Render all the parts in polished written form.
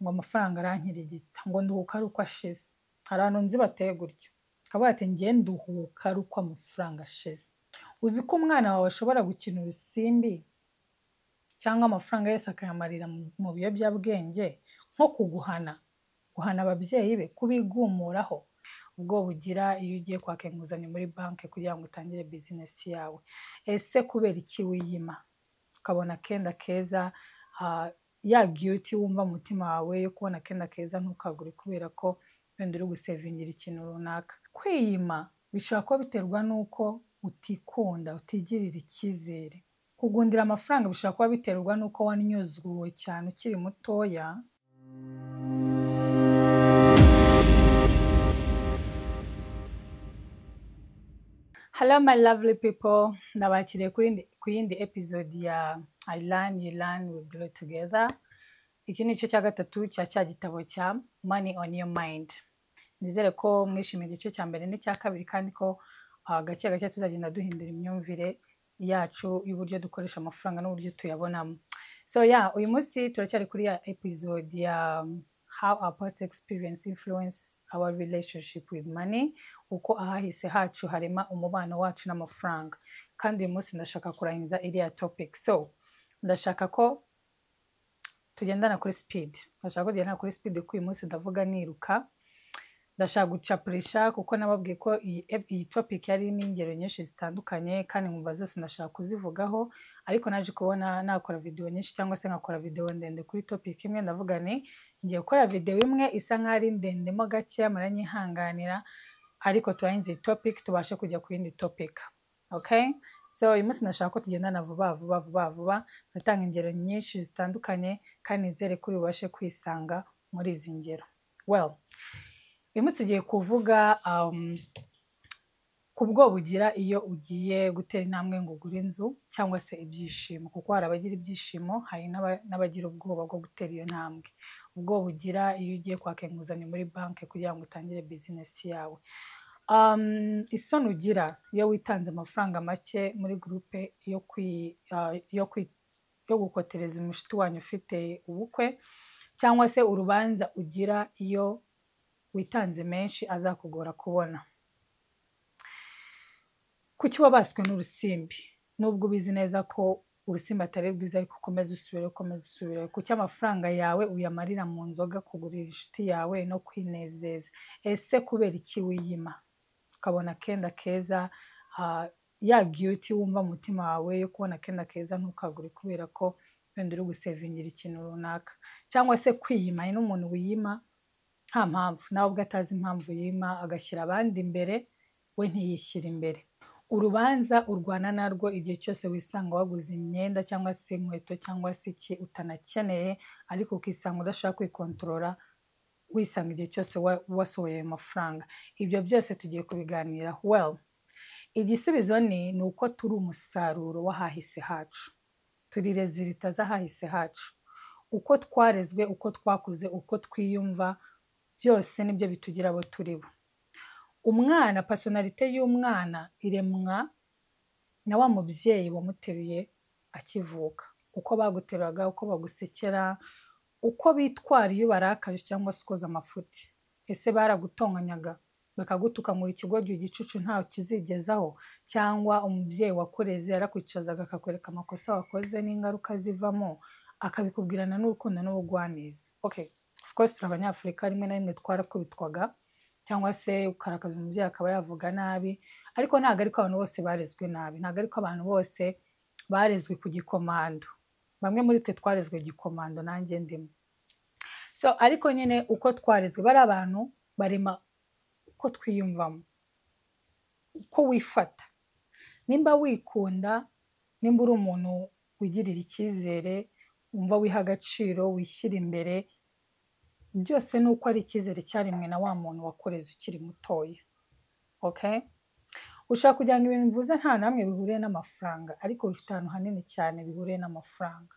ngo amafaranga arankirigita ngo nduhuka ari uko ashize. Hari abantu nzi bateye gutyo akavuga ati ngiye nduhuka ari uko amafaranga ashize. Uzi ko umwana wawe ashobora gukina urusimbi cyangwa amafaranga yose akayamarira mu biyobyabwenge nko kuguhana, guhana ababyeyi be, kubigumuraho. Ubwo bugira iyo ugiye kwaka inguzanyo muri banki kugira ngo utangire bizinesi yawe. Ese kubera iki wiyima ukabona akenda keza, ya guilty wumva mu mutima wawe yo kubona akenda keza ntukagure kubera ko wenda uri gusevingira ikintu runaka. Kwiyima bishobora kuba biterwa n'uko utikunda, utigirira icyizere. Kugundira amafaranga bishobora kuba biterwa n'uko wanyuzwe cyane ukiri mutoya. Hello my lovely people, nabakiriye ku yindi episode ya I Learn You Learn We Grow Together. Iki ni cyo cya gatatu cya gitabo cya Money on Your Mind. Nizere ko mwishimiye igice cya mbere n'icya kabiri kandi ko gake gake tuzagenda duhindura imyumvire yacu y'uburyo dukoresha amafaranga n'uburyo tuyabonamo. So uyu munsi turacyari kuri ya episode ya how our past experience influence our relationship with money, uko ahahise hacu harema umubano wacu n'amafaranga. Kandi uyu munsi ndashaka kurangiza iriya topic. So ndashaka ko tugendana kuri speed. Kuko uyu munsi ndavuga niruka. Ndashaka gucapurisha kuko nababwiye ko iyi topic yari irimo ingero nyinshi zitandukanye kandi nkumva zose ndashaka kuzivugaho, ariko naje kubona nakora video nyinshi cyangwa se nkakora video ndende kuri topic imwe. Ndavuga ni ngiye gukora video imwe isa nk'ari ndendemo gake muranyihanganira, ariko turangize iyi topic tubashe kujya ku yindi topic. Okay? So uyu munsi ndashaka ko tugendana vuba. Ndatanga ingero nyinshi zitandukanye kandi nizere ko ubashe kwisanga muri izi ngero. Well, uyu munsi tugiye kuvuga ku bwo bugira iyo ugiye gutera intambwe ngo ugure inzu cyangwa se ibyishimo, kuko hari abagira ibyishimo, hari n'abagira ubwoba bwo gutera iyo ntambwe. Ubwo bugira iyo ugiye kwaka inguzanyo muri banki kugira ngo utangire bizinesi yawe. Isoni ugira iyo witanze amafaranga make muri groupe yo gukotereza umushuti wanyu ufite ubukwe, cyangwa se urubanza ugira iyo witanze menshi azakugora kubona. Kuki wabaswe n'urusimbi nubwo ubizi neza ko urusimbi atari rwiza, ariko ukomeza usubire. Kuki amafaranga yawe uyamarira mu nzoga, kugurira inshuti yawe no kwinezeza. Ese kubera iki wiyima ukabona akenda keza, ya guilty wumva mu mutima wawe yo kubona akenda keza ntukagure kubera ko wenda uri gusevingira ikintu runaka. Cyangwa se kwiyima, hari n'umuntu wiyima nta mpamvu, nawe ubwo atazi impamvu yima, agashyira abandi imbere, we ntiyishyira imbere. Urubanza urwana narwo igihe cyose wisanga waguze imyenda cyangwa se inkweto cyangwa se iki utanakeneye, ariko ukisanga udashaka kwikontorora, wisanga igihe cyose wasohoye ayo mafaranga. Ibyo byose tugiye kubiganiraho. Well, igisubizo ni uko turi umusaruro w'ahahise hacu. Turi rezilita z'ahahise hacu. Uko twarezwe, uko twakuze, uko twiyumva, byose nibyo bitugira abo turi bo. Umwana, personalite y'umwana iremwa na wa mubyeyi wamuteruye akivuka. Uko baguteraga, uko bagusekera, uko bitwara iyo barakaje cyangwa se ukoze amafuti. Ese baragutonganyaga bakagutuka muri ikigoryi igicucu ntawe kizigezaho, cyangwa umubyeyi wakureze yarakwicazaga akakwereka amakosa wakoze n'ingaruka zivamo, akabikubwirana n'urukundo n'ubugwaneza. Okay, of course turi Abanyafurika, rimwe na rimwe twarakubitwaga cyangwa se ukarakaza umubyeyi akaba yavuga nabi, ariko ntabwo ariko abantu bose barezwe nabi, ntabwo ariko abantu bose barezwe ku gikomando. Bamwe muri twe twarezwe gikomando, nanjye ndimo. So ariko nyine uko twarezwe, bari abantu barema uko twiyumvamo, uko wifata. Nimba wikunda, nimba uri umuntu wigirira icyizere, wumva wiha agaciro, wishyira imbere, byose ni uko ari icyizere cyaremwe na wa muntu wakoreze ukiri mutoya. Okay? Ushaka kugira ngo ibintu mvuze nta namwe bihuriye n'amafaranga, ariko bifite ahantu hanini cyane bihuriye n'amafaranga.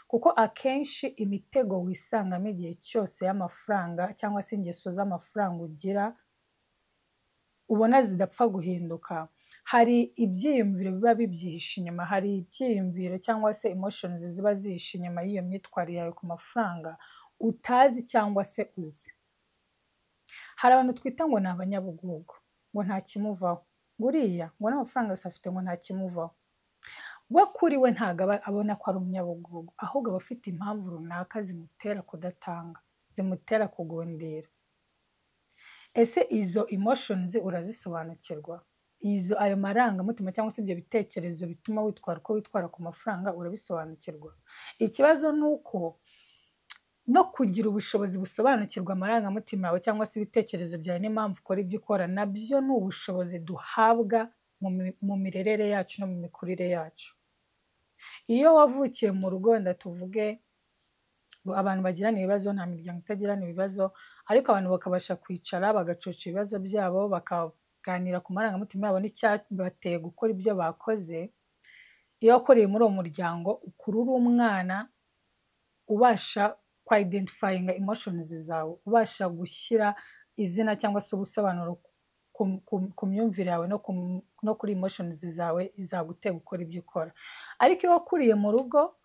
Kuko akenshi imitego wisangamo igihe cyose y'amafaranga cyangwa se ingeso z'amafaranga ugira ubona zidapfa guhinduka. Hari ibyiyumviro biba bibyihishe inyuma, hari ibyiyumviro cyangwa se emotions ziba zihishe inyuma y'iyo myitwarire yawe ku mafaranga, utazi cyangwa se uzi. Hari abantu twita ngo ni abanyabugugu, ngo nta kimuvaho, ngo uriya ngo n'amafaranga yose afite ngo nta kimuvaho. We kuri we ntabwo aba abona ko ari umunyabugugu, ahubwo aba afite impamvu runaka zimutera kudatanga, zimutera kugundira. Ese izo emotions urazisobanukirwa? Ayo marangamutima cyangwa se ibyo bitekerezo bituma witwara uko witwara ku mafaranga urabisobanukirwa? Ikibazo ni uko no kugira ubushobozi busobanukirwa amarangamutima yawe cyangwa se ibitekerezo byawe n'impamvu ukora ibyo ukora, nabyo ni ubushobozi duhabwa mu mirerere yacu no mu mikurire yacu. Iyo wavukiye mu rugo wenda tuvuge abantu bagirana ibibazo, nta miryango itagirana ibibazo, ariko abantu bakabasha kwicara bagacoca ibibazo byabo, bakaganira ku marangamutima yabo n'icyabateye gukora ibyo bakoze. Iyo wakoreye muri uwo muryango ukura uri umwana ubasha identifying emotions zawe, ubasha gushyira izina cyangwa se ubusobanuro ku myumvire yawe no kuri emotions zawe izaguteye gukora ibyo ukora. Ariko iyo wakuriye mu rugo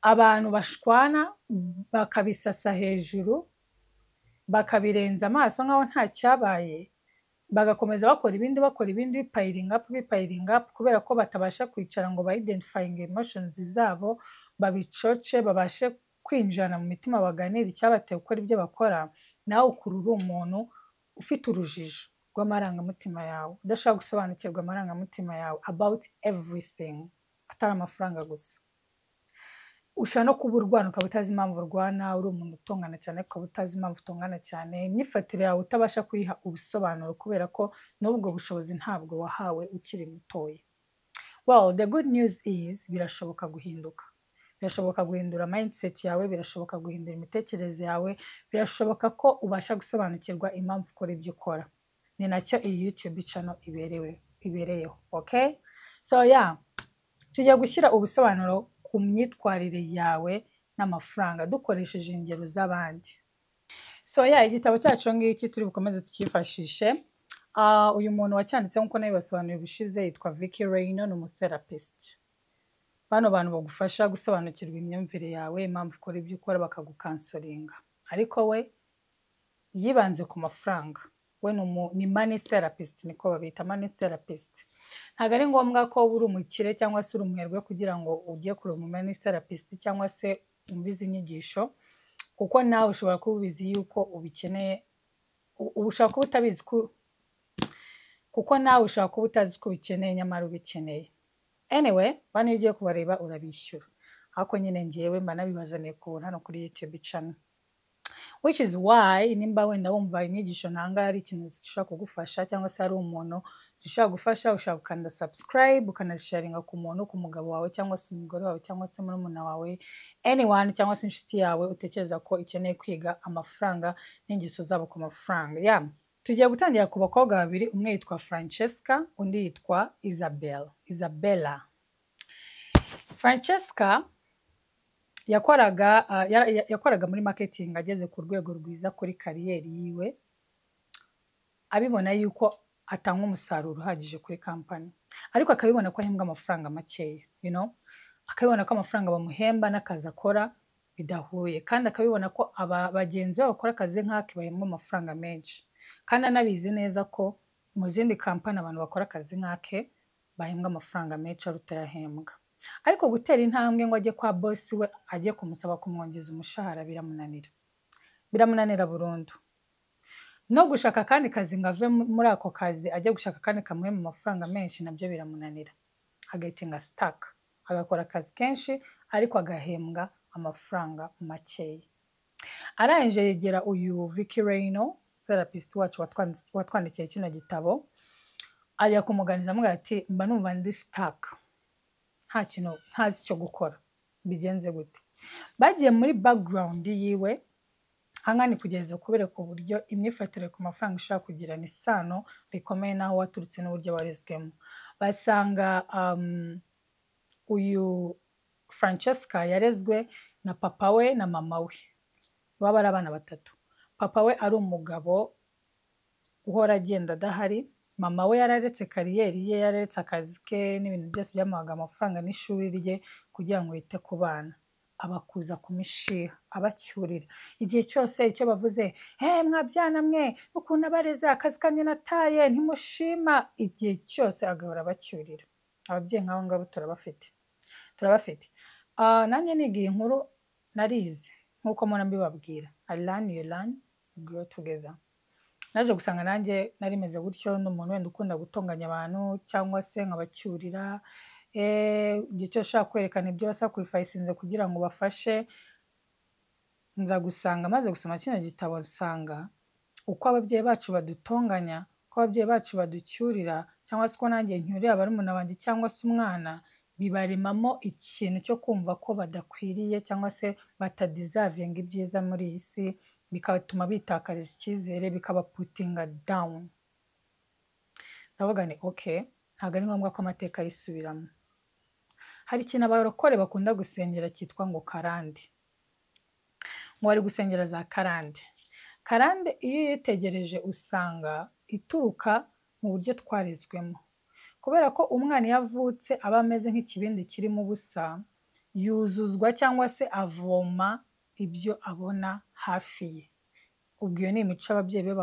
abantu bashwana bakabisasa hejuru, bakabirenza amaso nkaho nta cyabaye, bagakomeza bakora ibindi bipayiringa up kubera ko batabasha kwicara ngo ba identifying emotions zabo, babicoce, babashe kwinjirana mu mitima, baganira icyabateye gukora ibyo bakora. Nawe ukura uri umuntu ufite urujijo rw'amarangamutima yawe, udashaka gusobanukirwa amarangamutima yawe about everything, atari amafaranga gusa. Ushobora no kuba urwana ukaba utazi impamvu urwana, uri umuntu utongana cyane ukaba utazi impamvu utongana cyane, imyifatire yawe utabasha kuyiha ubusobanuro kubera ko n'ubwo bushobozi ntabwo wahawe ukiri mutoya. Well, the good news is birashoboka guhinduka. Birashoboka guhindura mindset yawe, birashoboka guhindura imitekerereze yawe, birashoboka ko ubasha gusobanukirwa impamvu ukora ibyo ukora. Ni nacyo iyi YouTube channel ibereyeho, okay? So yeah, tujya gushyira ubusobanuro ku myitwarire yawe n'amafaranga dukoresheje ingero z'abandi. So yeah, igitabo cyacu ngiki turi bukomeze tukifashishe. Uyu muntu wacyanditse nkuko nabibasobanuye ubushize yitwa Vicky Reino, ni umu-therapist. Bano bantu bagufasha gusobanukirwa imyumvire yawe, impamvu ukora ibyo ukora, bakagukansoringa. Ariko we yibanze ku mafaranga. We ni money therapist, niko babita money therapist. Ntabwo ari ngombwa ko uri umukire cyangwa se uri umuherwe kugira ngo ujye kuri money therapist cyangwa se umvize inyigisho, kuko nawe ushobora kuba ubizi yuko ubikeneye, ushobora kuba utabizi kuko nawe ushobora kuba utazi ko ubikeneye nyamara ubikeneye. Anyway, bano iyo ugiye kubareba urabishyura. Ariko nyine ngewe mba nabibazaniye ku hano kuri YouTube channel. Which is why nimba wenda wumva inyigisho ntanga ari ikintu gishobora kugufasha cyangwa se ari umuntu gishobora gufasha, ushaka gukanda subscribe, ukanasharinga ku muntu, ku mugabo wawe cyangwa se umugore wawe cyangwa se murumuna wawe, anyone cyangwa se inshuti yawe utekereza ko ikeneye kwiga amafaranga n'ingeso zabo ku mafaranga. Yeah. Tugiye gutangira ku bakobwa babiri, umwe yitwa Francesca, undi yitwa Isabella. Francesca yakoraga muri marketing, ageze ku rwego rwiza kuri kariyeri yiwe, abibona yuko atanga umusaruro uhagije kuri company, ariko akabibona ko ahembwa amafaranga makeya, akabibona ko amafaranga bamuhemba n'akazi akora bidahuye, kandi akabibona ko bagenzi be bakora akazi nk'ake bahembwa amafaranga menshi, kandi anabizi neza ko mu zindi company abantu bakora akazi nk'ake bahembwa amafaranga menshi aruta yahembwa. Ariko gutera intambwe ngo ajye kwa boss we ajye kumusaba kumwongeza umushahara biramunanira burundu. No gushaka kandi kazi ngo ave muri ako kazi ajye gushaka kandi kamuhemba amafaranga menshi nabyo biramunanira. Agatinga stuck, agakora akazi kenshi ariko agahembwa amafaranga makeya. Arangije yegera uyu Vicky Reino, therapist wacu watwandikiye kino gitabo, ajya kumuganiza amuga ati mba numva ndi stuck, ntazi icyo gukora, bigenze gute? Bagiye muri background yiwe, hangani kugeza kubereka uburyo imyifatire ku mafaranga ishaka kugirana isano rikomeye naho waturutse n'uburyo warezwemo. Basanga uyu Francesca yarezwe na papa we na mama we, baba ari abana batatu. Papa we ari umugabo uhora agenda adahari, mama we yararetse kariyeri ye, yararetse akazi ke n'ibintu byose byamuhaga amafaranga n'ishuri rye kugira ngo yite ku bana. abakuza ku mishiha abacyurira igihe cyose icyo bavuze mwabyana mwe ukuntu abareze akazi kanjye nataye ntimushima igihe cyose agahora abacyurira ababyeyi nk'abo ngabo turabafite nanjye nigiye inkuru narize nk'uko mpora mbibabwira I learn you learn we grow together naje gusanga nanjye narimeze gutyo n'umuntu wenda ukunda gutonganya abantu cyangwa se nkabacyurira igihe cyose ushaka kwerekana ibyo wasakurifayisinze kugira ngo bafashe nza gusanga maze gusoma kino gitabo nsanga uko ababyeyi bacu badutonganya uko ababyeyi bacu baducyurira cyangwa se uko nanjye ncyurira barumuna banjye cyangwa se umwana bibaremamo ikintu cyo kumva ko badakwiriye cyangwa se batadizavinga ibyiza muri iyi si bikatuma bitakariza icyizere bikabaputinga down ndavuga ni ntabwo ari ngombwa ko amateka yisubiramo hari ikintu abarokore bakunda gusengera cyitwa ngo karande ngo bari gusengera za karande iyo uyitegereje usanga ituruka mu buryo twarezwemo kubera ko umwana iyo avutse aba ameze nk'ikibindi kirimo ubusa yuzuzwa cyangwa se avoma ibyo abona hafi ye ubwo iyo ni imico ababyeyi be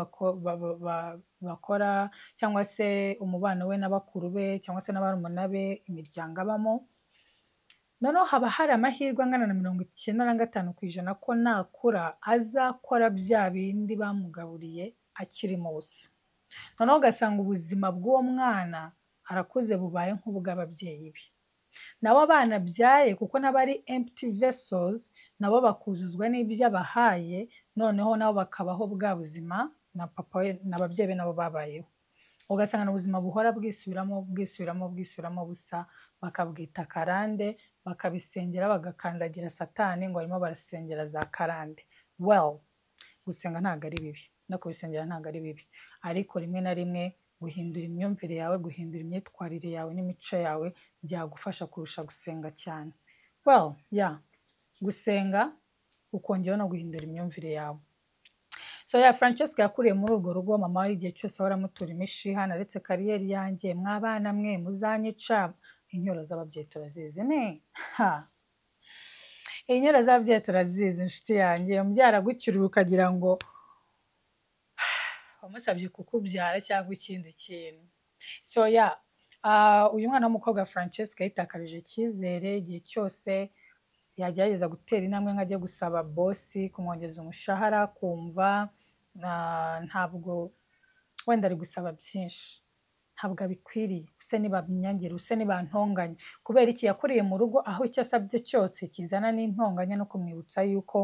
bakora cyangwa se umubano we n'abakuru be cyangwa se n'abarumuna be imiryango abamo noneho haba hari amahirwe angana na 95% ko nakura azakora bya bindi bamugaburiye akiri mu busa noneho ugasanga ubuzima bw'uwo mwana arakuze bubaye nk'ubw'ababyeyi be nabo abana byaye kuko n'abari empty vessels nabo bakuzuzwa n'ibyo abahaye noneho nabo bakabaho bwa buzima na papa we n'ababyeyi be nabo babayeho ugasanga ubuzima buhora bwisubiramo busa bakabwita karande bakabisengera bagakandagira satani ngo barimo barasengera za karande gusenga ntabwo ari bibi no kubisengera ntabwo ari bibi ariko rimwe na rimwe guhindura imyumvire yawe guhindura imyitwarire yawe n'imico yawe byagufasha kurusha gusenga cyane gusenga ukongera no guhindura imyumvire yawe Francesca yakuriye muri urwo rugo mama we igihe cyose ahora amutura imishiha naretse kariyeri yanjye mwabana mwe muzanyica inyuro z'ababyeyi turazizi inyuro z'ababyeyi turazizi inshuti yanjye umbyara gucyurira ukagira ngo wamusabye kukubyara cyangwa ikindi kintu uyu mwana w'umukobwa Francesca yitakarije icyizere igihe cyose yagerageza gutera intambwe nkajya gusaba bosi kumwongeza umushahara kumva ntabwo wenda ari gusaba byinshi ntabwo abikwiriye use nibamyangire use nibantonganye kubera iki yakuriye mu rugo aho icyo asabye cyose kizana n'intonganya no kumwibutsa yuko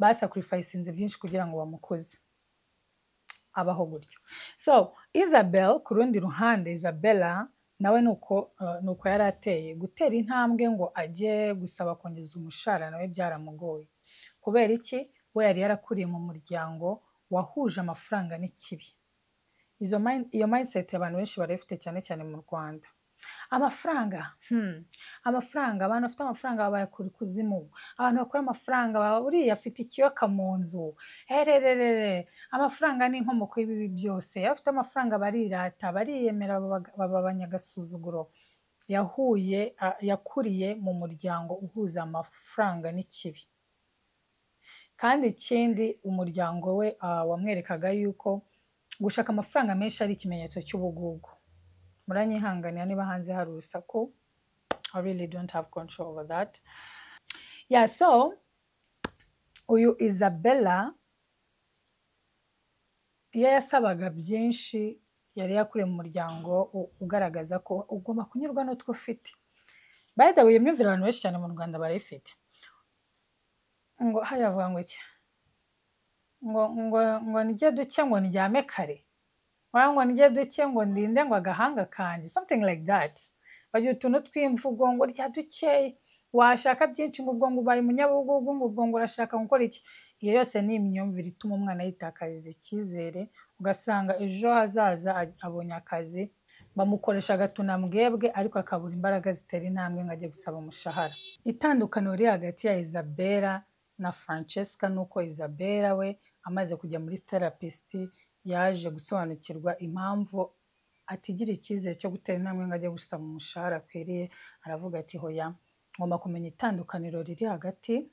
basakurifayisinze byinshi kugira ngo bamukoze abaho gutyo Isabel ku rundi ruhande Isabella nawe nuko yari ateye gutera intambwe ngo ajye gusaba kongeza umushahara nawe byaramugoye kubera iki we yari yarakuriye mu muryango wahuje amafaranga n'ikibi iyo mindset abantu benshi barayifite cyane cyane mu Rwanda amafaranga abantu bafite amafaranga bayakura ikuzimu abantu bakora amafaranga uriya afite ikiyoka mu nzu amafaranga ni inkomoko y'ibibi byose abafite amafaranga barirata bariyemera baba abanyagasuzuguro yakuriye mu muryango uhuza amafaranga n'ikibi kandi ikindi umuryango we wamwerekaga yuko gushaka amafaranga menshi ari ikimenyetso cy'ubugugu muranyihanganira niba hanze hari urusaku I really don't have control over that uyu Isabella iyo yasabaga byinshi yari yakuriye mu muryango ugaragaza ko ugomba kunyurwa n'utwo ufite by the way imyumvire abantu benshi cyane mu Rwanda barayifite ngo hariya avuga ngo iki ngo nijye duke ngo ndyame kare ngo nijye duke ngo ndinde ngo agahanga kanjye something like that bagira utuntu tw'imvugo ngo rya dukeye washaka byinshi ngo ubwo ngo ubaye umunyabugugu ngo ubwo ngo urashaka gukora iki iyo yose ni imyumvire ituma umwana yitakariza icyizere ugasanga ejo hazaza abonye akazi bamukoresha agatunambwebwe ariko akabura imbaraga zitera intambwe ngo ajye gusaba umushahara itandukaniro riri hagati ya Isabella na Francesca nuko Isabella we amaze kujya muri therapist yaje gusobanukirwa impamvu atigira icyizere cyo gutera intambwe ngo ajye gusaba umushahara akwiriye aravuga ati hoya ngomba kumenya itandukaniro riri hagati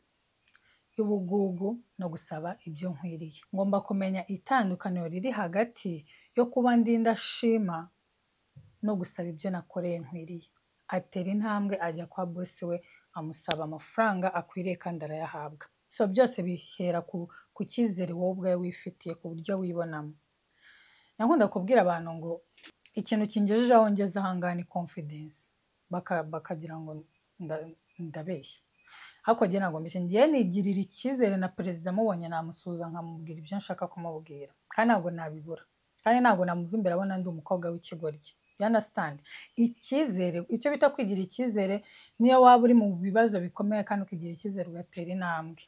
y'ubugugu no gusaba ibyo nkwiriye. Ngomba kumenya itandukaniro riri hagati yo kuba ndi indashima no gusaba ibyo nakoreye nkwiriye. Atera intambwe ajya kwa bosi we amusaba amafaranga akwiriye kandi arayahabwa. So byose bihera ku cyizere wowe ubwawe wifitiye, ku buryo wibonamo. Nkunda kubwira abantu ngo ikintu kingejeje aho ngeze ahangaha ni confidence, bakagira ngo ndabeshya. Ariko njye ntabwo mbeshya, ngiye nigirira icyizere na perezida mubonye namusuhuza nkamubwira ibyo nshaka kumubwira, kandi ntabwo nabibura, kandi ntabwo namuva imbere abona ndi umukobwa w'ikigoryi. You understand? Icyizere, icyo bita kwigira icyizere, niyo waba uri mu bibazo bikomeye kandi ukigira icyizere ugatera intambwe.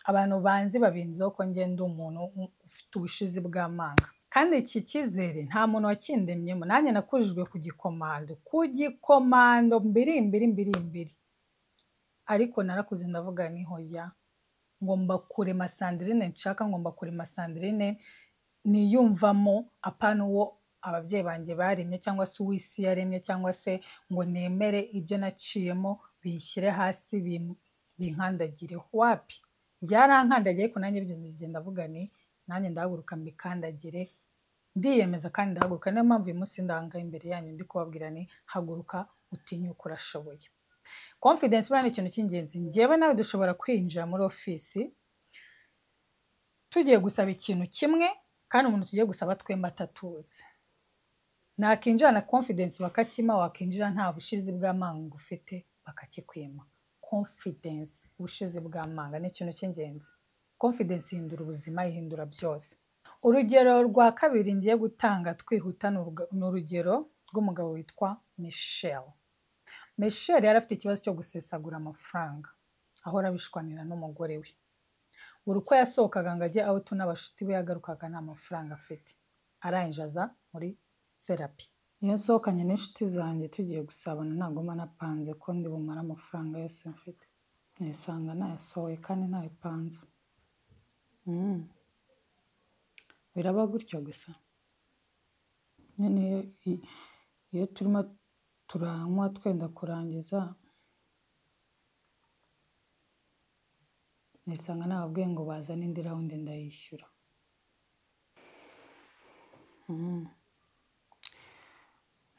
Abantu banzi babinzeho ko njye ndi umuntu ufite ubushizi bw'amanga, kandi iki cyizere nta muntu wakindemyemo. Nanjye nakurijwe ku gikomando mbiri, ariko narakuze ndavuga ni hoya, ngomba kurema Sandrine nshaka, ngomba kurema Sandrine niyumvamo, apana uwo ababyeyi banjye baremye cyangwa se uw'isi yaremye, cyangwa se ngo nemere ibyo naciyemo bishyire hasi binkandagireho. Wapi, byarankandagiye, ariko nanjye bigeze ndavuga ni nanjye ndahaguruka mbikandagire, ndiyemeza kandi ndahaguruka. Niyo mpamvu uyu munsi ndangaye imbere yanyu ndi kubabwira ni haguruka utinyuka, urashoboye. Confidence bari ni ikintu cy'ingenzi. Njyewe nawe dushobora kwinjira muri ofisi tugiye gusaba ikintu kimwe, kandi umuntu tugiye gusaba twembi atatuzi. Nakinjira na confidence bakakima, wakinjira nta bushizi bw'amanga ufite bakakikwima. Confidence, ubushizi bw'amanga ni ikintu cy'ingenzi. Confidence ihindura ubuzima, ihindura byose. Urugero rwa kabiri ngiye gutanga twihuta ni urugero rw'umugabo witwa Michelle. Michelle yari afite ikibazo cyo gusesagura amafaranga, ahora abishwanira n'umugore we. Buri uko yasohokaga ngo ajye out n'abashuti be, yagarukaga nta mafaranga afite. Arangije aza muri therapy. Iyo nsohokanye n'inshuti zanjye tugiye gusabana, ntabwo mba napanze ko ndi bumare amafaranga yose mfite. Nisanga nayasohoye kandi ntayipanze. Biraba gutyo gusa. Nyine iyo turimo turanywa twenda kurangiza, nisanga nababwiye ngo bazane indi rawundi ndayishyura.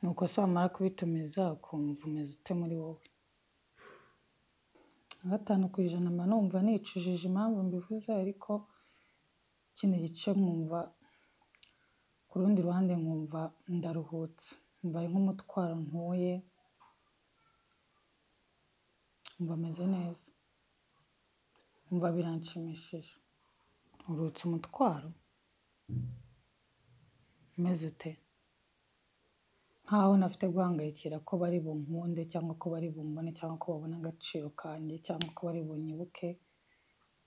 Nuko se wamara kubitumiza ukumva umeze ute muri wowe? 5% mba numva nicujije impamvu mbivuze, ariko ikindi gice nkumva ku rundi ruhande nkumva ndaruhutse, mva ari nk'umutwaro ntuye, mva meze neza, mva biranshimishije. Uruhutse umutwaro umeze ute? Nkaho nafite guhangayikira ko bari bunkunde, cyangwa ko bari bumbone, cyangwa ko babona agaciro kanjye, cyangwa ko bari bunyibuke,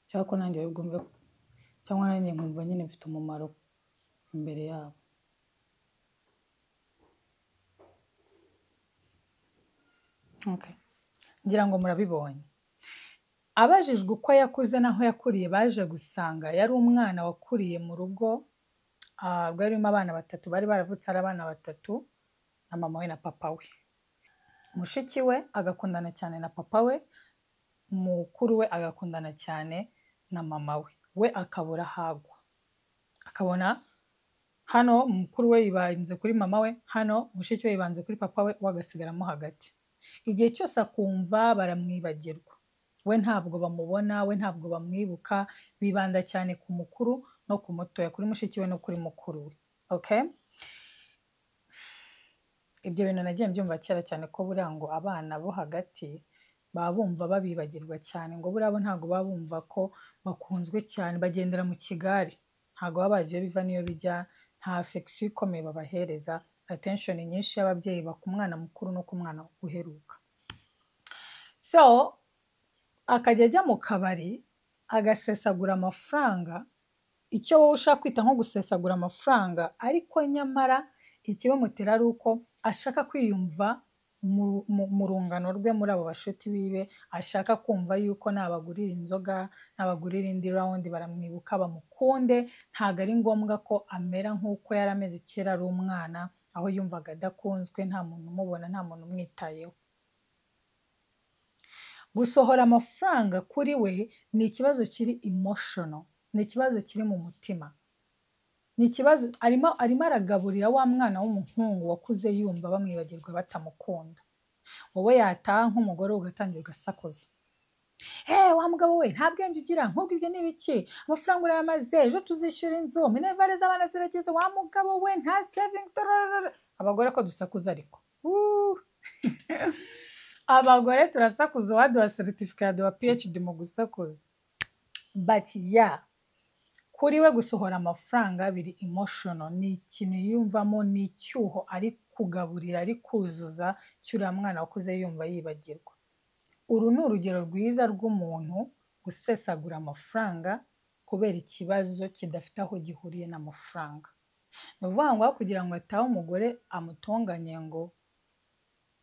cyangwa ko nanjye bwumve, cyangwa nanjye nkumva nyine mfite umumaro imbere yabo. Okay. Ngira ngo murabibonye. Abajijwe uko yakuze naho yakuriye, baje gusanga yari umwana wakuriye mu rugo rwarimo abana batatu, bari baravutse ari abana batatu, na mama we na papa we. Mushiki we agakundana cyane na papa we, mukuru we agakundana cyane na mama we. We akabura hagwa, akabona hano mukuru we yibanze kuri mama we, hano mushiki we yibanze kuri papa we, wagasigaramo hagati. Igihe cyose akumva baramwibagirwa, we ntabwo bamubona, we ntabwo bamwibuka, bibanda cyane ku mukuru no ku mutoya, kuri mushiki we no kuri mukuru we. Okay? Ibyo bintu nagiye mbyumva kera cyane, ko buriya ngo abana bo hagati baba bumva babibagirwa cyane, ngo buriya bo ntabwo baba bumva ko bakunzwe cyane, bagendera mu kigari, ntabwo baba bazi iyo biva n'iyo bijya, nta affection ikomeye babahereza, attention nyinshi y'ababyeyi ku mwana mukuru no ku mwana uheruka. So akajya ajya mu kabari agasesagura amafaranga, icyo wowe ushaka kwita nko gusesagura amafaranga, ariko nyamara ikibamutera ari uko ashaka kwiyumva mu rungano rwe muri abo bashuti bibe, ashaka kumva yuko nabagurira inzoga, nabagurira indi rawundi baramwibuka, bamukunde. Ntabwo ari ngombwa ko amera nk'uko yari ameze kera ari umwana, aho yumvaga adakunzwe, nta muntu umubona, nta muntu umwitayeho. Gusohora amafaranga kuri we ni ikibazo kiri emotional, ni ikibazo kiri mu mutima, ni ikibazo arimo aragaburira wa mwana w'umuhungu wakuze yumva bamwibagirwa batamukunda. Wowe yataha nk'umugore ugatangira ugasakuza, wa mugabo we nta bwenge ugira, nk'ubwo ibyo ni ibiki, amafaranga urayamaze, ejo tuzishyura inzu, minerivare z'abana zirageze, wa mugabo we nta saving. Abagore ko dusakuza ariko abagore turasakuza, waduha certificate, waduha PhD mu gusakuza. But kuri we gusohora amafaranga biri emotional, ni ikintu yumvamo, ni icyuho ari kugaburira, ari kuzuza cyuriya mwana wakuze yumva yibagirwa. Uru ni urugero rwiza rw'umuntu usesagura amafaranga kubera ikibazo kidafite aho gihuriye n'amafaranga. Ni ukuvuga ngo kugira ngo atahe umugore amutonganye ngo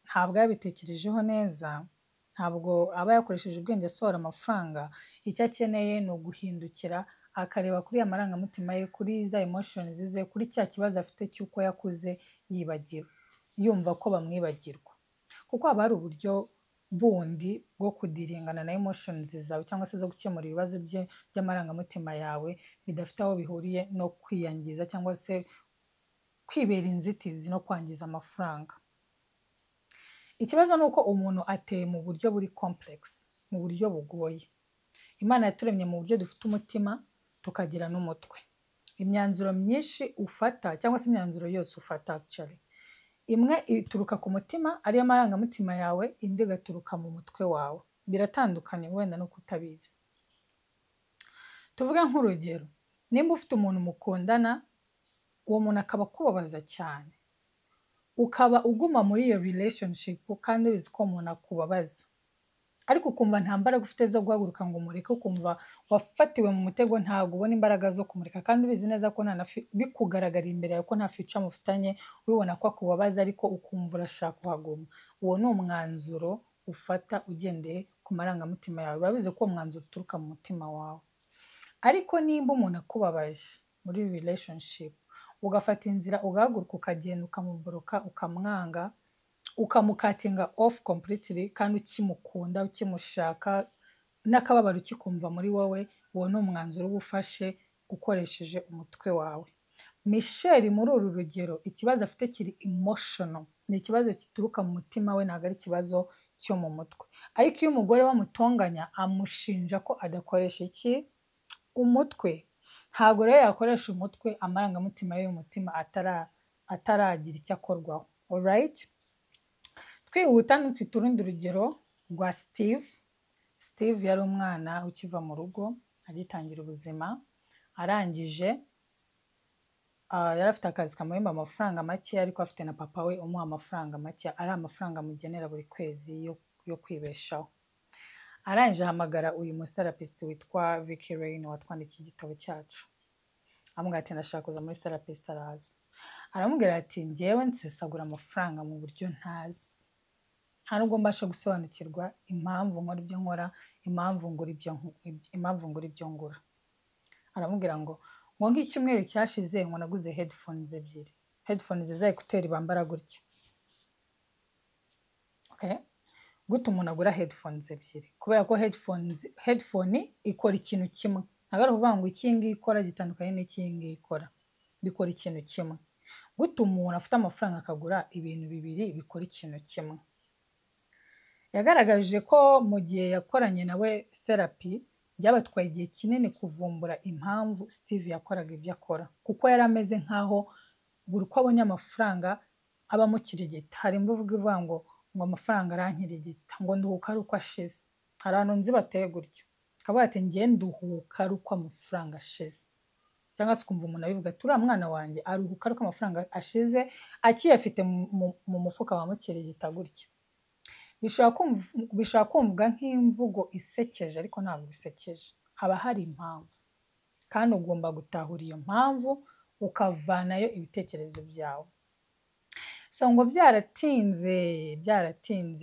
ntabwo yabitekerejeho neza, ntabwo aba yakoresheje ubwenge asohora amafaranga, icyo akeneye ni uguhindukira akareba kuri ya marangamutima ye, kuri za emotions ze, kuri cya kibazo afite cy'uko yakuze yibagiwe, yumva ko bamwibagirwa. Kuko haba hari uburyo bundi bwo kudiringana na emotions zawe cyangwa se zo gukemura ibibazo by'amarangamutima yawe bidafite aho bihuriye no kwiyangiza cyangwa se kwibera inzitizi no kwangiza amafaranga. Ikibazo ni uko umuntu ateye mu buryo buri complex, mu buryo bugoye. Imana yaturemye mu buryo dufite umutima tukagira n'umutwe. Imyanzuro myinshi ufata cyangwa se imyanzuro yose ufata actually, imwe ituruka ku mutima ariyo marangamutima yawe, indi igaturuka mu mutwe wawe. Biratandukanye wenda no kutabizi. Tuvuge nk'urugero, nimba ufite umuntu mukundana, uwo muntu akaba akubabaza cyane, ukaba uguma muri iyo relationship kandi ubizi ko umuntu akubabaza, ariko ukumva nta mbaraga ufite zo guhaguruka ngo umureke, ukumva wafatiwe mu mutego, ntabwo ubona imbaraga zo kumureka, kandi ubizi neza ko bikugaragara imbere yawe ko nta future mufitanye, ubibona ko akubabaza ariko ukumva urashaka kuhaguma. Uwo ni umwanzuro ufata ugendeye ku marangamutima yawe, biba bivuze ko uwo mwanzuro uturuka mu mutima wawe. Ariko nimba umuntu akubabaje muri relationship, ugafata inzira ugahaguruka ukagenda ukamuboroka, ukamwanga, ukamukatinga off completely, kandi ukimukunda, ukimushaka, n'akababaro ukikumva muri wowe, uwo ni umwanzuro uba ufashe ukoresheje umutwe wawe. Michelle muri uru rugero ikibazo afite kiri emotional, ni ikibazo kituruka mu mutima we, ntabwo ari ikibazo cyo mu mutwe. Ariko iyo umugore wamutonganya amushinja ko adakoresha umutwe, ntabwo rero yakoresha umutwe amarangamutima y'umutima ataragira icyo akorwaho. Alright? Twihuta mfite urundi rugero rwa Steve. Steve yari umwana ukiva mu rugo agitangira ubuzima, arangije yari afite akazi kamuhemba amafaranga make, ariko afite na papa we umuha amafaranga make, ari amafaranga amugenera buri kwezi yo kwibeshaho. Arangije ahamagara uyu muserapist witwa Vicky Rain watwandikiye igitabo cyacu, amubwira ati ndashaka kuza muri therapist. Araza aramubwira ati njyewe nsesagura amafaranga mu buryo ntazi, nta nubwo mbasha gusobanukirwa impamvu nkora ibyo nkora, impamvu ngura ibyo ngura. Aramubwira ngo nk'icyumweru cyashize ngo naguze headphones ebyiri, headphones za ekuteri bambara gutya. Okay? Gute umuntu agura headphones ebyiri? Kubera ko headphone ikora ikintu kimwe, ntabwo ari ukuvuga ngo iki ngiki ikora gitandukanye n'iki ngiki ikora, bikora ikintu kimwe. Gute umuntu afite amafaranga akagura ibintu bibiri bikora ikintu kimwe? Yagaragaje ko mu gihe yakoranye nawe therapy byabatwaye igihe kinini kuvumbura impamvu Steve yakoraga ibyo akora, kuko yari ameze nkaho buri uko abonye amafaranga aba amukirigita. Hari imvugo ivuga ngo amafaranga arankirigita, ngo nduhuka ari uko ashize. Hari abantu nzi bateye gutyo, akavuga ati njye nduhuka ari uko amafaranga ashize, cyangwa se ukumva umuntu abivuga ati uriya mwana wanjye aruhuka ari uko amafaranga ashize, akiyafite mu mufuka bamukirigita gutya. Bishobora kumvwa nk'imvugo isekeje, ariko ntabwo bisekeje, haba hari impamvu, kandi ugomba gutahura iyo mpamvu ukavanayo ibitekerezo byawe. So ngo byaratinze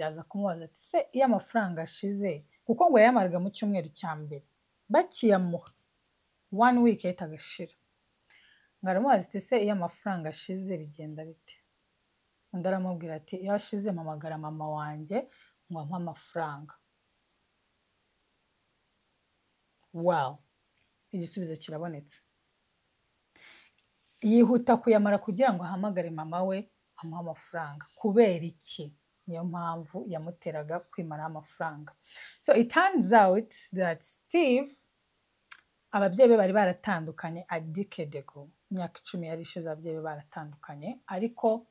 aza kumubaza ati se iyo amafaranga ashize, kuko ngo yayamaraga mu cyumweru cya mbere, bakiyamuha 1 week ahita agashira. Ngo aramubaza ati se iyo amafaranga ashize bigenda bite? Undi aramubwira ati iyo ashize mpamagara mama wanjye ngo ampe amafaranga. well, igisubizo kirabonetse. Yihuta kuyamara kugira ngo ahamagare mama we amuha amafaranga. Kubera iki? Niyo mpamvu yamuteraga kwimara amafaranga. So it turns out that Steve, ababyeyi be bari baratandukanye a decade ago. Imyaka 10 yari ishize ababyeyi be baratandukanye, ariko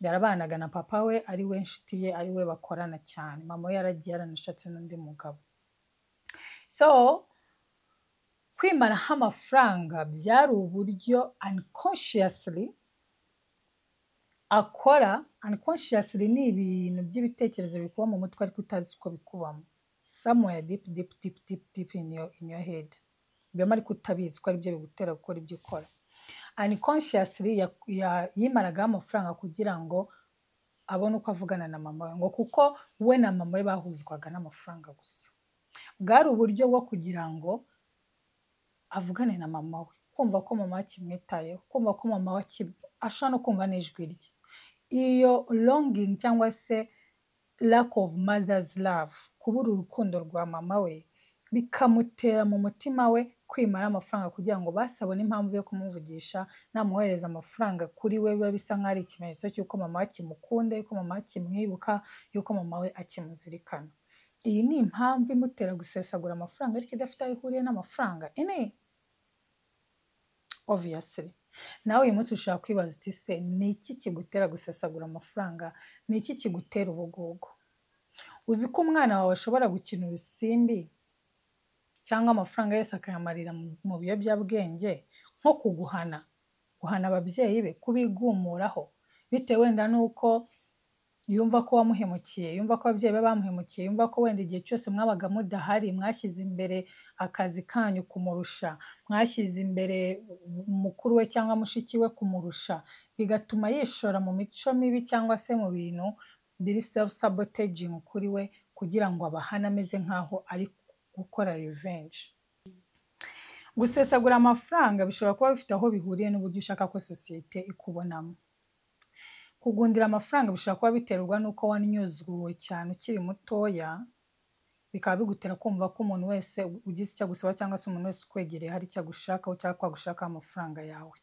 yarabanaga na papa we, ari we nshuti ye, ari we bakorana cyane. Mama we yaragiye yaranashatse n'undi mugabo. So kwimaraho amafaranga byari uburyo unconsciously akora. Unconsciously ni ibintu by'ibitekerezo bikuba mu mutwe ariko utazi uko bikubamo, somewhere deep in your head, biyama ariko utabizi ko ari byo bigutera gukora ibyo ukora. Unconsciously yimaragaho amafaranga kugira ngo abone uko avugana na mama we, ngo kuko we na mama we bahuzwaga n'amafaranga gusa. Bwari uburyo bwo kugira ngo avugane na mama we, kumva ko mama akimwitayeho, kumva ko mama we ashaka no kumva n'ijwi rye. Iyo longing cyangwa se lack of mother's love, kubura urukundo rwa mama we, bikamutera mu mutima we kwimara amafaranga kugira ngo basabone impamvu yo kumuvugisha, namuhereza amafaranga kuri we biba bisa nk'ari ikimenyetso cy'uko mama we akimukunda, yuko mama we akimwibuka, yuko mama we akimuzirikana. Iyi ni impamvu imutera gusesagura amafaranga ariko idafite aho ihuriye n'amafaranga. Obviously. Nawe uyu munsi ushaka kwibaza uti se ni iki kigutera gusesagura amafaranga? Ni iki kigutera ubugugu? Uzi ko umwana wawe ashobora gukina urusimbi cyangwa amafaranga yose akayamarira mu biyobyabwenge, nko kuguhana, guhana ababyeyi be, kubigumuraho, bitewe wenda nuko yumva ko wamuhemukiye, yumva ko ababyeyi be bamuhemukiye, yumva ko wenda igihe cyose mwabaga mudahari mwashyize imbere akazi kanyu kumurusha, mwashyize imbere mukuru we cyangwa mushiki we kumurusha, bigatuma yishora mu mico mibi cyangwa se mu bintu biri self sabotaging kuri we kugira ngo abahane ameze nkaho ari gukora revenge. Gusesagura amafaranga bishobora kuba bifite aho bihuriye n'uburyo ushaka ko sosiyete ikubonamo. Kugundira amafaranga bishobora kuba biterwa nuko wanyuzwe cyane ukiri mutoya, bikaba bigutera kumva ko umuntu wese ugize icyo gusaba cyangwa se umuntu wese ukwegereye hari icyo agushakaho cyangwa kwagushaka amafaranga yawe,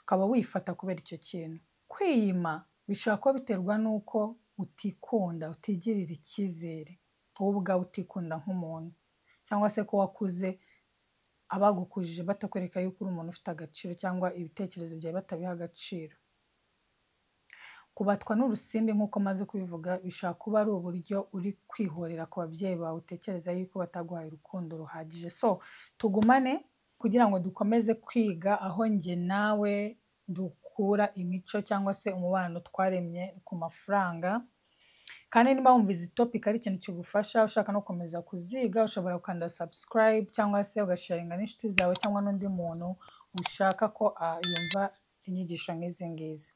ukaba wifata kubera icyo kintu. Kwiyima bishobora kuba biterwa nuko utikunda, utigirira icyizere, wowe ubwawe utikunda nk'umuntu, cyangwa se ko wakuze abagukujije batakwereka yuko uri umuntu ufite agaciro cyangwa ibitekerezo byawe batabiha agaciro. Kubatwa n'urusimbi nk'uko maze kubivuga bishobora kuba ari uburyo uri kwihorera ku babyeyi bawe utekereza yuko bataguhaye urukundo ruhagije. So tugumane kugira ngo dukomeze kwiga aho njye nawe dukura imico cyangwa se umubano twaremye ku mafaranga. Kandi niba wumva izi topic ari ikintu kigufasha, ushaka no komeza kuziga, ushobora gukanda subscribe cyangwa se ugasharinga n'inshuti zawe cyangwa n'undi muntu ushaka ko yumva inyigisho nk'izi ngizi.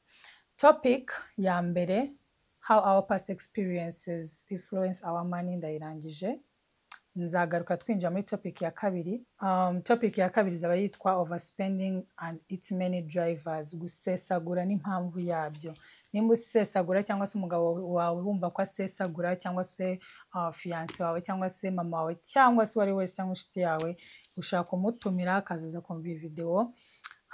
Topic ya mbere, how our past experiences influence our money, ndayirangije. Nzagaruka twinjira muri topic ya kabiri. Topic ya kabiri zaba yitwa overspending and its many drivers, gusesagura n'impamvu yabyo. Nimba usesagura cyangwa se umugabo wawe wumva ko asesagura cyangwa se fiance wawe cyangwa se mama wawe cyangwa se wari wese cyangwa inshuti yawe, ushaka kumutumira akazaza kumva iyi video.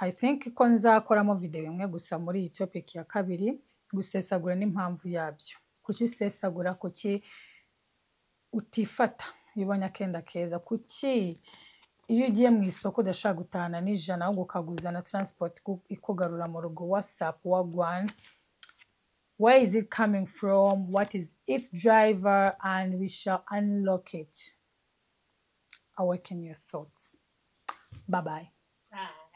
I think ko nzakoramo video imwe gusa muri iyi topic ya kabiri, gusesagura n'impamvu yabyo. Kuki usesagura? Kuki utifata ibonye akenda keza? Kuki iyo ugiye mu isoko udashaka gutahana n'ijana ahubwo ukaguza na transport ikugarura mu rugo? WhatsApp wagwan, where is it coming from? What is its driver? And we shall unlock it. Awaken your thoughts. Bye bye.